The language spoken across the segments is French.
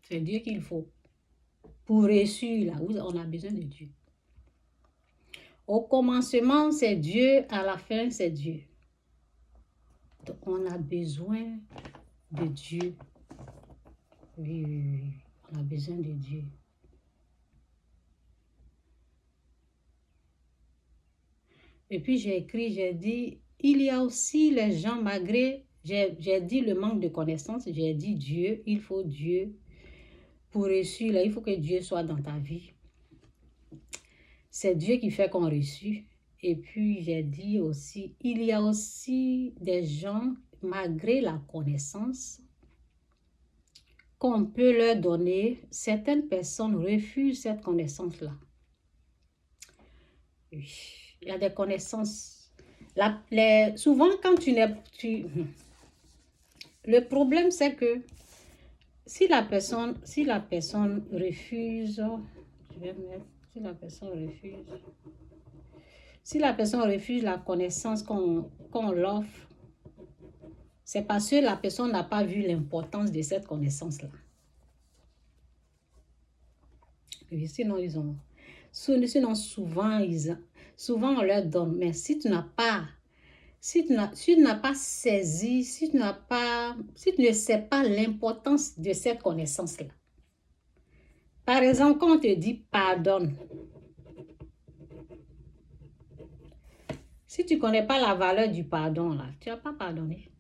C'est Dieu qu'il faut. Pour réussir, là, on a besoin de Dieu. Au commencement, c'est Dieu. À la fin, c'est Dieu. Donc, on a besoin de Dieu. Oui, oui, oui. On a besoin de Dieu. Et puis, j'ai dit, il y a aussi les gens, malgré, j'ai dit le manque de connaissances, j'ai dit Dieu, il faut Dieu. Pour réussir, là, il faut que Dieu soit dans ta vie. C'est Dieu qui fait qu'on réussit. Et puis, j'ai dit aussi, il y a aussi des gens, malgré la connaissance qu'on peut leur donner, certaines personnes refusent cette connaissance-là. Oui, il y a des connaissances. Souvent, quand le problème, c'est que si la personne refuse, je vais mettre, si la personne refuse la connaissance qu'on l'offre, c'est parce que la personne n'a pas vu l'importance de cette connaissance-là. Oui, sinon, souvent on leur donne, mais si tu n'as pas saisi, si tu ne sais pas l'importance de cette connaissance-là. Par exemple, quand on te dit pardonne, si tu ne connais pas la valeur du pardon, là, tu ne vas pas pardonner.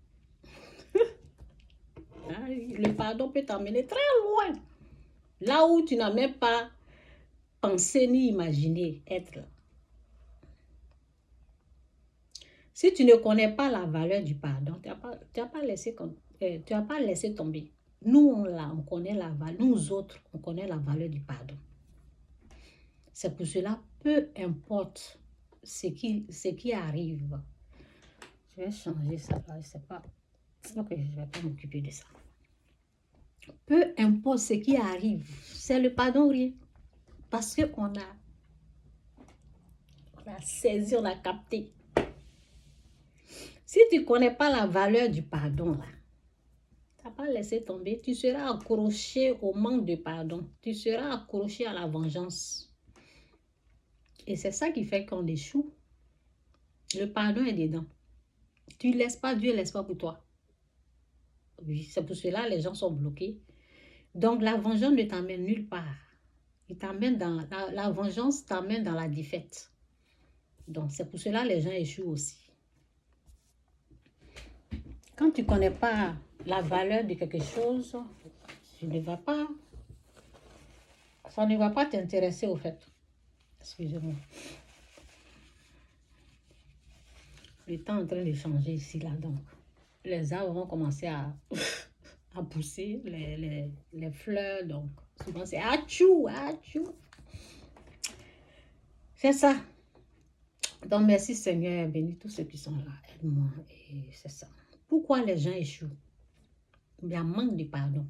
Le pardon peut t'emmener très loin. Là où tu n'as même pas pensé ni imaginé être là. Si tu ne connais pas la valeur du pardon, tu n'as pas laissé tomber. Nous, on connaît la valeur. Nous autres, on connaît la valeur du pardon. C'est pour cela, peu importe ce qui arrive. Je vais changer ça là, je ne sais pas. Ok, je ne vais pas m'occuper de ça. Peu importe ce qui arrive, c'est le pardon ou rien. Parce qu'on a saisi, on a capté. Si tu ne connais pas la valeur du pardon, là, tu n'as pas laissé tomber, tu seras accroché au manque de pardon. Tu seras accroché à la vengeance. Et c'est ça qui fait qu'on échoue. Le pardon est dedans. Tu ne laisses pas, Dieu ne laisse pas pour toi. Oui, c'est pour cela que les gens sont bloqués. Donc, la vengeance ne t'amène nulle part. La vengeance t'amène dans la défaite. Donc, c'est pour cela que les gens échouent aussi. Quand tu ne connais pas la valeur de quelque chose, ça ne va pas t'intéresser au fait. Excusez-moi. Le temps est en train de changer ici, là, donc. Les arbres vont commencer à pousser, les fleurs, donc. Souvent, c'est achou, achou. C'est ça. Donc, merci Seigneur, bénis tous ceux qui sont là. Aide-moi. Et c'est ça. Pourquoi les gens échouent? Il y a un manque de pardon.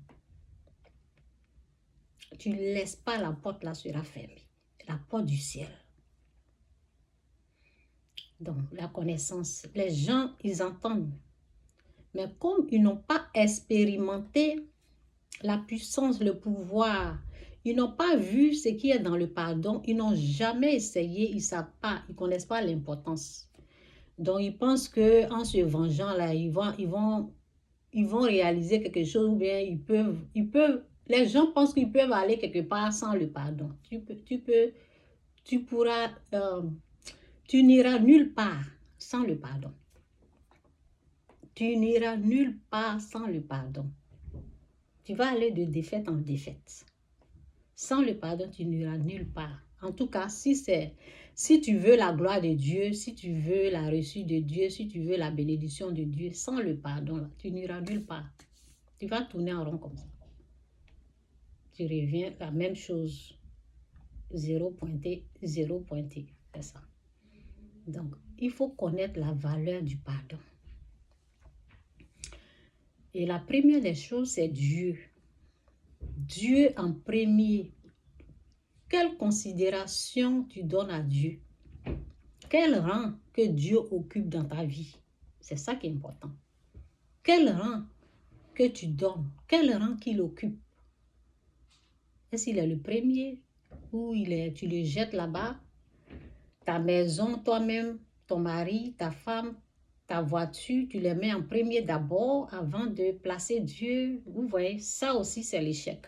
Tu ne laisses pas la porte là sera fermée. La porte du ciel. Donc, la connaissance. Les gens, ils entendent. Mais comme ils n'ont pas expérimenté la puissance, le pouvoir, ils n'ont pas vu ce qui est dans le pardon, ils n'ont jamais essayé, ils ne savent pas, ils ne connaissent pas l'importance. Donc, ils pensent qu'en se vengeant, là, ils vont réaliser quelque chose ou bien ils peuvent, les gens pensent qu'ils peuvent aller quelque part sans le pardon. Tu n'iras nulle part sans le pardon. Tu n'iras nulle part sans le pardon. Tu vas aller de défaite en défaite. Sans le pardon, tu n'iras nulle part. En tout cas, si tu veux la gloire de Dieu, si tu veux la reçue de Dieu, si tu veux la bénédiction de Dieu, sans le pardon, là, tu n'iras nulle part. Tu vas tourner en rond comme ça. Tu reviens la même chose. 0 pointé, 0 pointé. C'est ça. Donc, il faut connaître la valeur du pardon. Et la première des choses, c'est Dieu. Dieu en premier. Quelle considération tu donnes à Dieu? Quel rang que Dieu occupe dans ta vie? C'est ça qui est important. Quel rang que tu donnes? Quel rang qu'il occupe? Est-ce qu'il est le premier ou tu le jettes là-bas? Ta maison, toi-même, ton mari, ta femme, ta voiture, tu les mets en premier d'abord avant de placer Dieu. Vous voyez, ça aussi, c'est l'échec.